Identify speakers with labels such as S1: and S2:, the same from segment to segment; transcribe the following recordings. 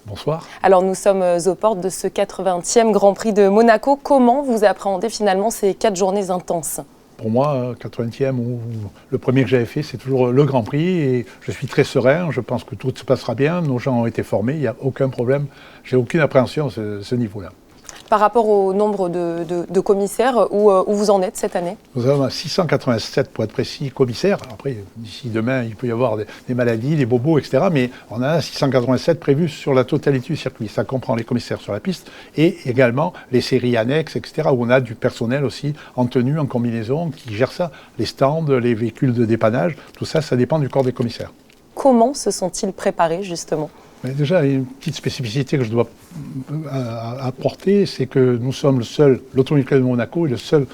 S1: Bonsoir.
S2: Alors nous sommes aux portes de ce 80e Grand Prix de Monaco. Comment vous appréhendez finalement ces 4 journées intenses ?
S1: Pour moi, 80e ou le premier que j'avais fait, c'est toujours le Grand Prix et je suis très serein. Je pense que tout se passera bien. Nos gens ont été formés, il n'y a aucun problème. J'ai aucune appréhension à ce niveau-là.
S2: Par rapport au nombre de commissaires, où vous en êtes cette année ?
S1: Nous avons 687 pour être précis commissaires. Après, d'ici demain, il peut y avoir des maladies, des bobos, etc. Mais on a 687 prévus sur la totalité du circuit. Ça comprend les commissaires sur la piste et également les séries annexes, etc. Où on a du personnel aussi en tenue, en combinaison, qui gère ça. Les stands, les véhicules de dépannage, tout ça, ça dépend du corps des commissaires.
S2: Comment se sont-ils préparés justement ?
S1: Mais déjà, une petite spécificité que je dois apporter, c'est que nous sommes l'Automobile Club de Monaco est le seul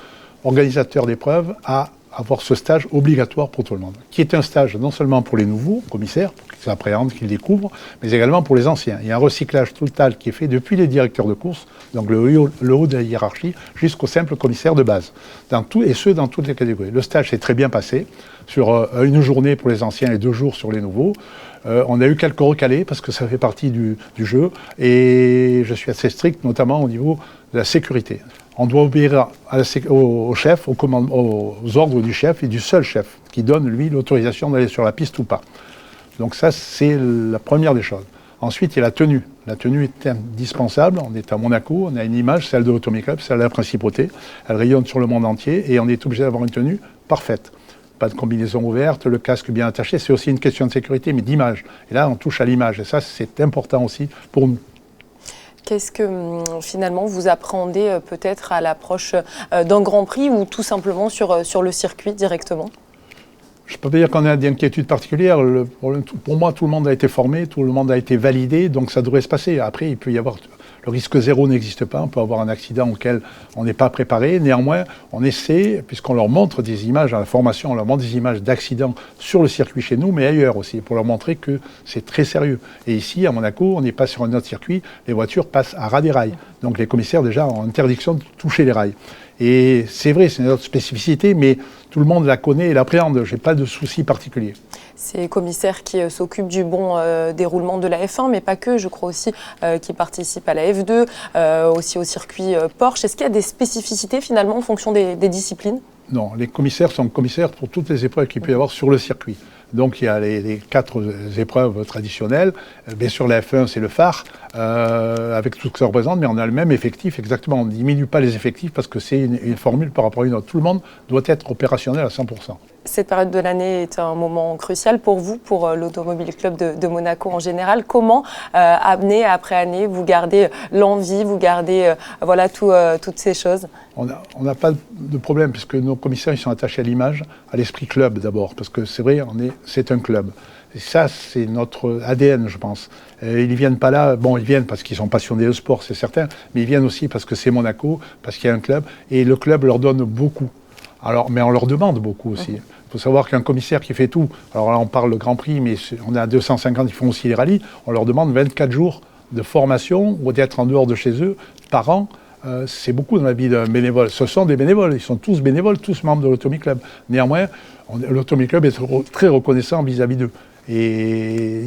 S1: organisateur d'épreuves à avoir ce stage obligatoire pour tout le monde, qui est un stage non seulement pour les nouveaux commissaires, pour qu'ils appréhendent, qu'ils découvrent, mais également pour les anciens. Il y a un recyclage total qui est fait depuis les directeurs de course, donc le haut de la hiérarchie, jusqu'au simple commissaire de base, dans toutes les catégories. Le stage s'est très bien passé, sur une journée pour les anciens et 2 jours sur les nouveaux. On a eu quelques recalés parce que ça fait partie du jeu et je suis assez strict, notamment au niveau de la sécurité. On doit obéir au chef, aux ordres du chef et du seul chef qui donne, lui, l'autorisation d'aller sur la piste ou pas. Donc ça, c'est la première des choses. Ensuite, il y a la tenue. La tenue est indispensable. On est à Monaco, on a une image, celle de l'Automobile Club, celle de la principauté. Elle rayonne sur le monde entier et on est obligé d'avoir une tenue parfaite. Pas de combinaison ouverte, le casque bien attaché, c'est aussi une question de sécurité, mais d'image. Et là, on touche à l'image, et ça, c'est important aussi pour nous.
S2: Qu'est-ce que finalement vous appréhendez peut-être à l'approche d'un Grand Prix ou tout simplement sur le circuit directement ? Je
S1: ne peux pas dire qu'on a des inquiétudes particulières. Pour moi, tout le monde a été formé, tout le monde a été validé, donc ça devrait se passer. Après, il peut y avoir... Le risque zéro n'existe pas, on peut avoir un accident auquel on n'est pas préparé. Néanmoins, on essaie, puisqu'on leur montre des images à la formation, on leur montre des images d'accidents sur le circuit chez nous, mais ailleurs aussi, pour leur montrer que c'est très sérieux. Et ici, à Monaco, on n'est pas sur un autre circuit, les voitures passent à ras des rails. Donc les commissaires, déjà, ont interdiction de toucher les rails. Et c'est vrai, c'est une autre spécificité, mais tout le monde la connaît et l'appréhende. Je n'ai pas de souci particulier.
S2: Ces commissaires qui s'occupent du bon déroulement de la F1, mais pas que, je crois aussi, qui participent à la F2, aussi au circuit Porsche. Est-ce qu'il y a des spécificités finalement en fonction des disciplines ?
S1: Non, les commissaires sont commissaires pour toutes les épreuves qu'il peut y avoir sur le circuit. Donc il y a les 4 épreuves traditionnelles. Bien sûr, la F1, c'est le phare, avec tout ce que ça représente, mais on a le même effectif exactement. On ne diminue pas les effectifs parce que c'est une formule par rapport à une autre. Tout le monde doit être opérationnel à 100%.
S2: Cette période de l'année est un moment crucial pour vous, pour l'Automobile Club de Monaco en général. Comment, année après année, vous gardez l'envie, vous gardez toutes ces choses ?
S1: On n'a pas de problème, puisque nos commissaires ils sont attachés à l'image, à l'esprit club d'abord, parce que c'est vrai, c'est un club. Et ça, c'est notre ADN, je pense. Ils ne viennent pas là, bon, ils viennent parce qu'ils sont passionnés de sport, c'est certain, mais ils viennent aussi parce que c'est Monaco, parce qu'il y a un club, et le club leur donne beaucoup. Alors, mais on leur demande beaucoup aussi. Il faut savoir qu'un commissaire qui fait tout, alors là on parle le Grand Prix, mais on a 250 qui font aussi les rallyes, on leur demande 24 jours de formation ou d'être en dehors de chez eux par an. C'est beaucoup dans la vie d'un bénévole. Ce sont des bénévoles, ils sont tous bénévoles, tous membres de l'Automobile Club. Néanmoins, l'Automobile Club est très reconnaissant vis-à-vis d'eux. Et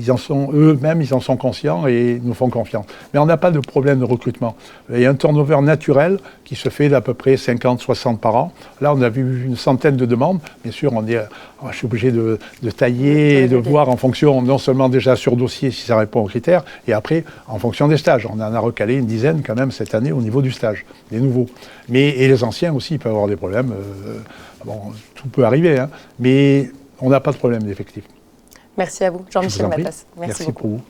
S1: eux-mêmes, ils en sont conscients et nous font confiance. Mais on n'a pas de problème de recrutement. Il y a un turnover naturel qui se fait d'à peu près 50-60 par an. Là, on a vu une centaine de demandes. Bien sûr, je suis obligé de tailler et de voir en fonction, non seulement déjà sur dossier si ça répond aux critères, et après, en fonction des stages. On en a recalé une dizaine quand même cette année au niveau du stage, les nouveaux. Et les anciens aussi, ils peuvent avoir des problèmes. Tout peut arriver, hein, mais on n'a pas de problème d'effectif.
S2: Merci à vous, Jean-Michel Matas.
S1: Merci beaucoup.